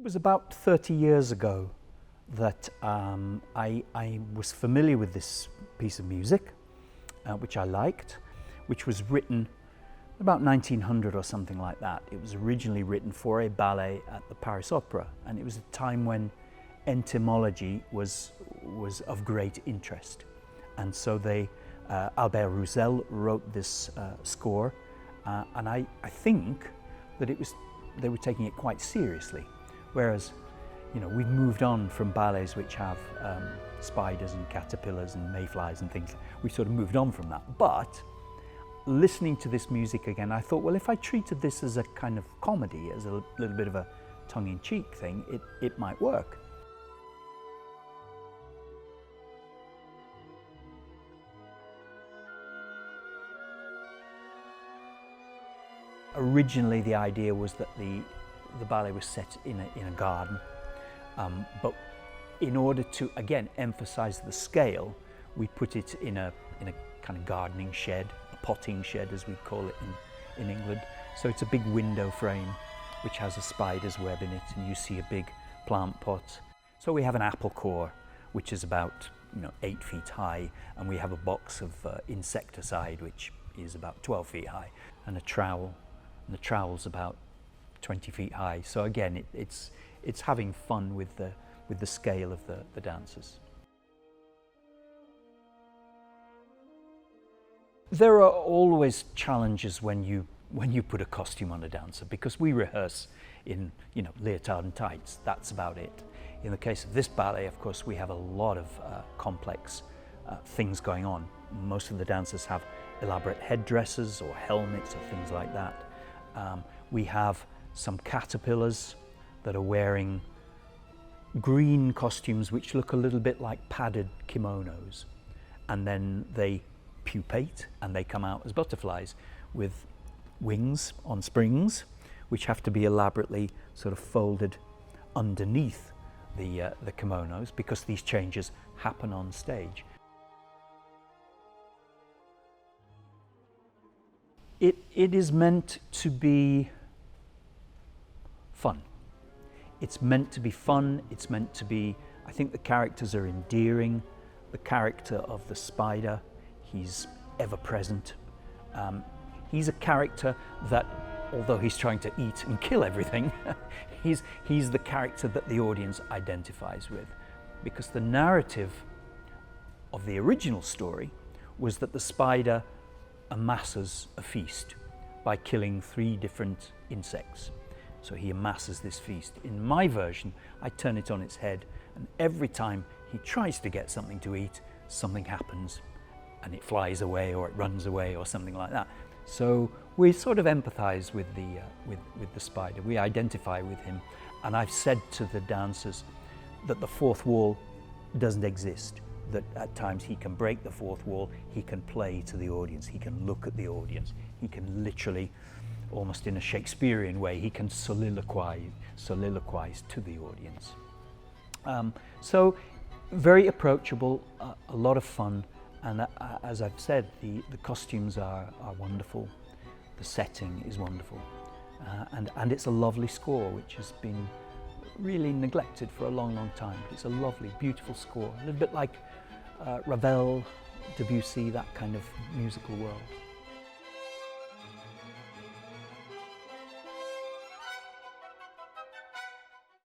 It was about 30 years ago that I was familiar with this piece of music, which I liked, which was written about 1900 or something like that. It was originally written for a ballet at the Paris Opera, and it was a time when entomology was of great interest. And so Albert Roussel wrote this score, and I think that they were taking it quite seriously. Whereas, we've moved on from ballets which have spiders and caterpillars and mayflies and things. We've sort of moved on from that. But listening to this music again, I thought, well, if I treated this as a kind of comedy, as a little bit of a tongue-in-cheek thing, it might work. Originally, the idea was that the ballet was set in a garden, but in order to again emphasize the scale, we put it in a kind of gardening shed, a potting shed as we call it in England. So it's a big window frame which has a spider's web in it, and you see a big plant pot. So we have an apple core which is about 8 feet high, and we have a box of insecticide which is about 12 feet high, and a trowel. And the trowel's about 20 feet high. So again, it's having fun with the scale of the dancers. There are always challenges when you put a costume on a dancer, because we rehearse in leotard and tights. That's about it. In the case of this ballet, of course, we have a lot of complex things going on. Most of the dancers have elaborate headdresses or helmets or things like that. We have some caterpillars that are wearing green costumes which look a little bit like padded kimonos, and then they pupate and they come out as butterflies with wings on springs, which have to be elaborately sort of folded underneath the kimonos, because these changes happen on stage. It is meant to be fun. It's meant to be fun, it's meant to be, I think the characters are endearing. The character of the spider, he's ever present. He's a character that, although he's trying to eat and kill everything, he's the character that the audience identifies with. Because the narrative of the original story was that the spider amasses a feast by killing 3 different insects. So he amasses this feast. In my version, I turn it on its head, and every time he tries to get something to eat, something happens, and it flies away or it runs away or something like that. So we sort of empathize with the spider. We identify with him, and I've said to the dancers that the fourth wall doesn't exist. That at times he can break the fourth wall, he can play to the audience, he can look at the audience, he can literally, almost in a Shakespearean way, he can soliloquize to the audience. So very approachable, a lot of fun, and as I've said, the costumes are wonderful, the setting is wonderful, and it's a lovely score which has been really neglected for a long time. It's a lovely, beautiful score, a little bit like Ravel, Debussy, that kind of musical world.